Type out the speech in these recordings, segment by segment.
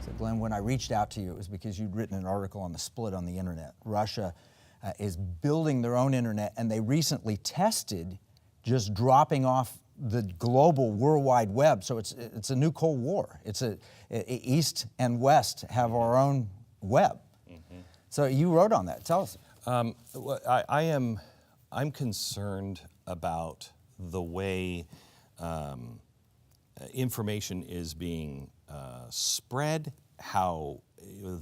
So Glenn, when I reached out to you, it was because you'd written an article on the split on the internet. Russia is building their own internet, and they recently tested just dropping off the global World Wide Web. So it's a new Cold War. East and West have our own web. Mm-hmm. So you wrote on that. Tell us. I'm concerned about the way information is being spread, how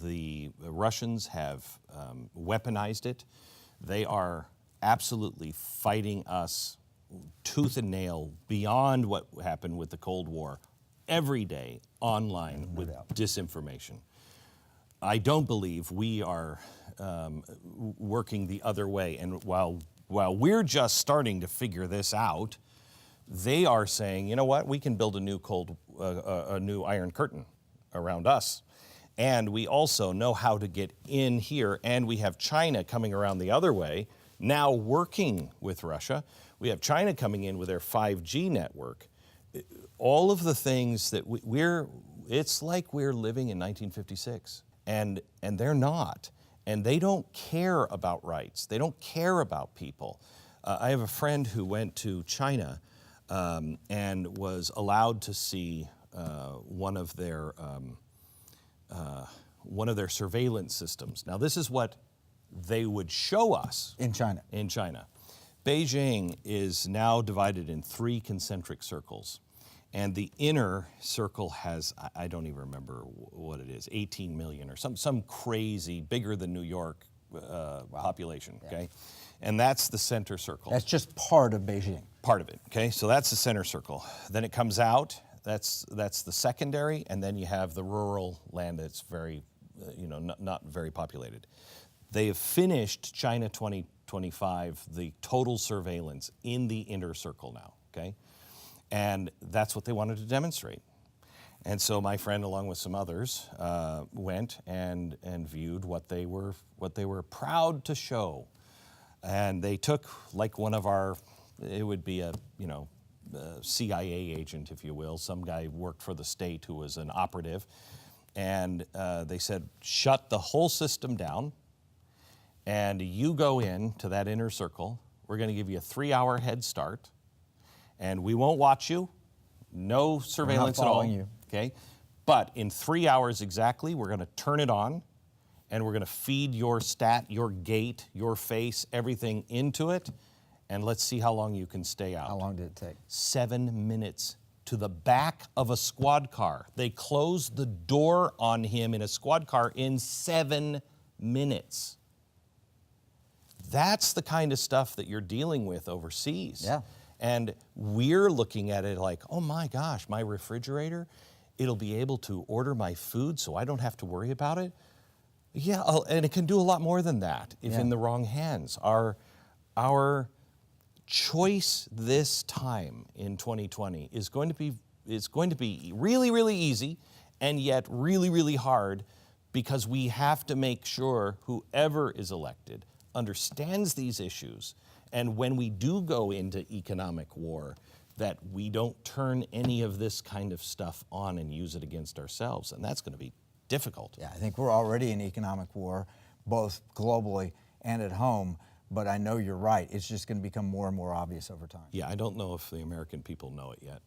the Russians have weaponized it. They are absolutely fighting us tooth and nail beyond what happened with the Cold War every day online with disinformation. I don't believe we are working the other way. And while we're just starting to figure this out, they are saying, you know what, we can build a new Iron Curtain around us. And we also know how to get in here, and we have China coming around the other way, now working with Russia. We have China coming in with their 5G network. All of the things that it's like we're living in 1956, and they're not. And they don't care about rights. They don't care about people. I have a friend who went to China and was allowed to see one of their surveillance systems. Now, this is what they would show us. In China. In China. Beijing is now divided in 3 concentric circles. And the inner circle has, I don't even remember what it is, 18 million or some crazy, bigger than New York population, okay? And that's the center circle. That's just part of Beijing. Part of it, okay? So that's the center circle. Then it comes out, that's the secondary, and then you have the rural land that's very, not very populated. They have finished China 2025, the total surveillance in the inner circle now, okay? And that's what they wanted to demonstrate. And so my friend, along with some others, went and viewed what they were proud to show. And they took like one of our, it would be a CIA agent, if you will, some guy who worked for the state who was an operative, and they said, shut the whole system down, and you go in to that inner circle. We're going to give you a 3-hour head start. And we won't watch you, no surveillance at all. You. Okay? But in 3 hours exactly, we're going to turn it on, and we're going to feed your your gait, your face, everything into it, and let's see how long you can stay out. How long did it take? 7 minutes to the back of a squad car. They closed the door on him in a squad car in 7 minutes. That's the kind of stuff that you're dealing with overseas. Yeah. And we're looking at it like, oh my gosh, my refrigerator, it'll be able to order my food so I don't have to worry about it. Yeah, and it can do a lot more than that if in the wrong hands. Our choice this time in 2020 is going to be really, really easy and yet really, really hard, because we have to make sure whoever is elected understands these issues. And when we do go into economic war, that we don't turn any of this kind of stuff on and use it against ourselves. And that's going to be difficult. Yeah, I think we're already in economic war, both globally and at home. But I know you're right. It's just going to become more and more obvious over time. Yeah, I don't know if the American people know it yet.